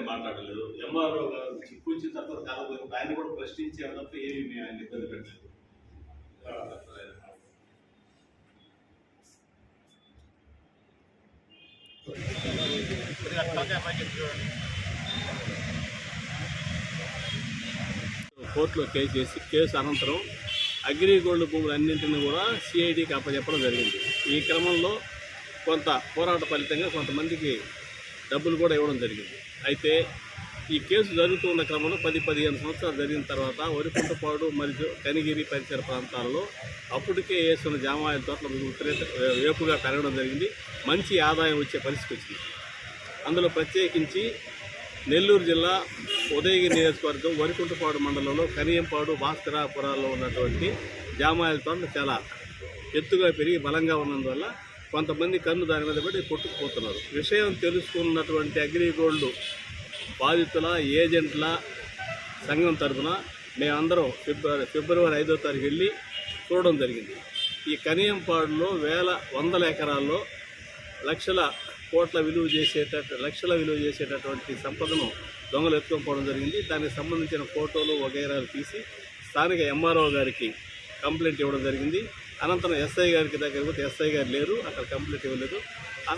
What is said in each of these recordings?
మాట్లాడలేదు. ఎంఆర్ఓ గారు కూర్చిన తర్వాత కాకపోతే ఆయన కూడా ప్రశ్నించారు తప్ప ఏమి మేము ఆయన ఇబ్బంది పెట్టలేదు. కోర్టులో కేసు అనంతరం అగ్రిగోల్డ్ భూములన్నింటినీ కూడా సిఐడికి అప్పచెప్పడం జరిగింది. ఈ క్రమంలో కొంత పోరాట ఫలితంగా కొంతమందికి డబ్బులు కూడా ఇవ్వడం జరిగింది. అయితే ఈ కేసు జరుగుతున్న క్రమంలో 10-15 సంవత్సరాలు జరిగిన తర్వాత వరికుంటపాడు మరియు కనిగిరి పరిసర ప్రాంతాల్లో అప్పటికే వేస్తున్న జామాయిల తోటల వేపుగా పెరగడం జరిగింది. మంచి ఆదాయం వచ్చే పరిస్థితి వచ్చింది. అందులో ప్రత్యేకించి నెల్లూరు జిల్లా ఉదయగిరి నియోజకవర్గం వరికుంటపాడు మండలంలో కనియంపాడు భాస్కరాపురాల్లో ఉన్నటువంటి జామాయిల తోటలు చాలా ఎత్తుగా పెరిగి బలంగా ఉన్నందువల్ల కొంతమంది కన్ను దాని మీద పెట్టి కొట్టుకుపోతున్నారు. విషయం తెలుసుకున్నటువంటి అగ్రిగోల్డ్ బాధితుల ఏజెంట్ల సంఘం తరఫున మేమందరం ఫిబ్రవరి 5వ తారీఖు వెళ్ళి చూడడం జరిగింది. ఈ కనియంపాడులో వందల ఎకరాల్లో లక్షల విలువ చేసేటటువంటి సంపదను దొంగలు ఎత్తుకోవడం జరిగింది. దానికి సంబంధించిన ఫోటోలు వగైరాలు తీసి స్థానిక ఎంఆర్ఓ గారికి కంప్లైంట్ ఇవ్వడం జరిగింది. అనంతరం ఎస్ఐ గారికి దగ్గర పోతే ఎస్ఐ గారు లేరు, అక్కడ కంప్లైంట్ ఇవ్వలేదు.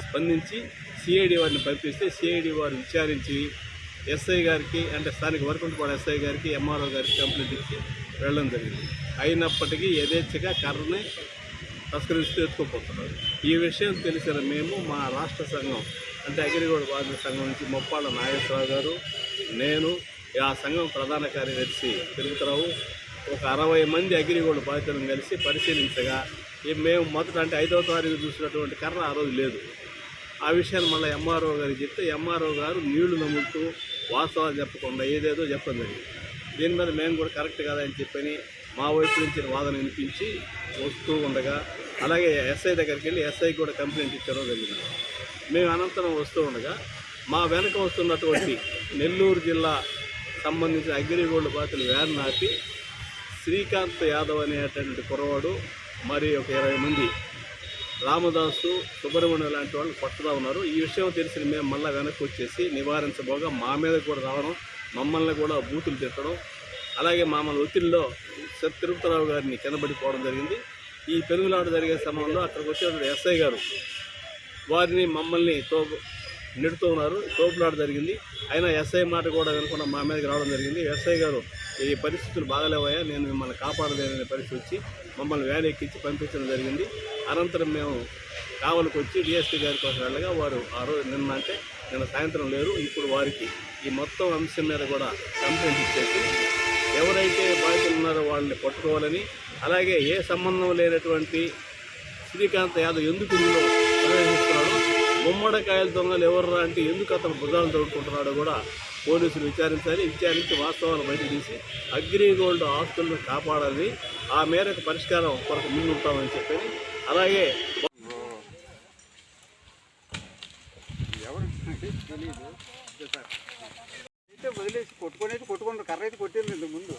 స్పందించి సిఐడి వారిని పంపిస్తే సిఐడి వారు విచారించి ఎస్ఐ గారికి అంటే స్థానిక వరికుంటపాడు ఎస్ఐ గారికి ఎంఆర్ఓ గారికి కంప్లైంట్ ఇచ్చి వెళ్ళడం జరిగింది. అయినప్పటికీ యథేచ్ఛగా కర్రని తస్కరిస్తూ ఎత్తుకుపోతున్నారు. ఈ విషయం తెలిసిన మేము మా రాష్ట్ర సంఘం అంటే అగ్రిగోల్డ్ బాధితుల సంఘం నుంచి మొప్పాళ్ళ నాగేశ్వరరావు గారు, నేను, ఆ సంఘం ప్రధాన కార్యదర్శి తిరుగుతరావు, ఒక 60 మంది అగ్రిగోల్డ్ బాధితులను కలిసి పరిశీలించగా మేము మొదట అంటే 5వ తారీఖు చూసినటువంటి కర్ర ఆ రోజు లేదు. ఆ విషయాన్ని మళ్ళీ ఎంఆర్ఓ గారికి చెప్తే ఎంఆర్ఓ గారు నీళ్లు నమ్ముతూ వాస్తవాలు చెప్పకుండా ఏదేదో చెప్పడం జరిగింది. దీని మీద మేము కూడా కరెక్ట్ కాదని చెప్పని మా వైపు నుంచి వాదన వినిపించి వస్తూ ఉండగా అలాగే ఎస్ఐ దగ్గరికి వెళ్ళి ఎస్ఐకి కూడా కంప్లైంట్ ఇచ్చడం జరిగింది. మేము అనంతరం వస్తూ ఉండగా మా వెనక వస్తున్నటువంటి నెల్లూరు జిల్లా సంబంధించిన అగ్రిగోల్డ్ బాధితులు వ్యాన్ ఆపి శ్రీకాంత్ యాదవ్ అనేటువంటి కుర్రవాడు మరి ఒక 20 మంది రామదాసు, సుబ్రహ్మణ్యం లాంటి వాళ్ళు పట్టుదా ఉన్నారు. ఈ విషయం తెలిసిన మేము మళ్ళీ వెనక్కి వచ్చేసి నివారించబోగా మా మీద కూడా రావడం, మమ్మల్ని కూడా బూతులు తిట్టడం, అలాగే మమ్మల్ని ఒత్తిడిలో తిరుపతిరావు గారిని కిందపడిపోవడం జరిగింది. ఈ పెనుగులాట జరిగే సమయంలో అక్కడికి వచ్చేటువంటి ఎస్ఐ గారు వారిని మమ్మల్ని నెడుతూ ఉన్నారు. తోపులాట జరిగింది. అయినా ఎస్ఐ మాట కూడా వినకుండా మా మీదకి రావడం జరిగింది. ఎస్ఐ గారు ఈ పరిస్థితులు బాగలేవయ్యా, నేను మిమ్మల్ని కాపాడలేననే పరిస్థితి వచ్చి మమ్మల్ని వ్యాన్ ఎక్కించి పంపించడం జరిగింది. అనంతరం మేము కావలికి వచ్చి డిఎస్పీ గారి కోసం వెళ్ళగా వారు ఆ రోజు నిన్న సాయంత్రం లేరు. ఇప్పుడు వారికి ఈ మొత్తం అంశం మీద కూడా కంప్లైంట్ ఇచ్చేసి ఎవరైతే బాధితులు ఉన్నారో వాళ్ళని పట్టుకోవాలని, అలాగే ఏ సంబంధం లేనటువంటి శ్రీకాంత్ యాదవ్ ఎందుకు ఇందులో ప్రవేశిస్తున్నాడో, గుమ్మడికాయల దొంగలు ఎవర్రా అంటే ఎందుకు అతను భుజాలు తోడుకుంటున్నాడో కూడా పోలీసులు విచారించి వాస్తవాలు బయట తీసి అగ్రిగోల్డ్ ఆస్తులను కాపాడాలని, ఆ మేరకు పరిష్కారం కొరకు ముందుంటామని చెప్పి అలాగే వదిలేసి కొట్టుకున్నారు. కర్ర అయితే కొట్టేది ఇంతకు ముందు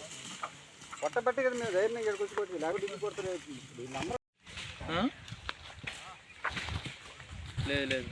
కొట్టబట్టి కదా మేము ధైర్యం ఇక్కడికి వచ్చి కొట్టి లేకపోతే ఇంటికి కొడుతుంది. లేదు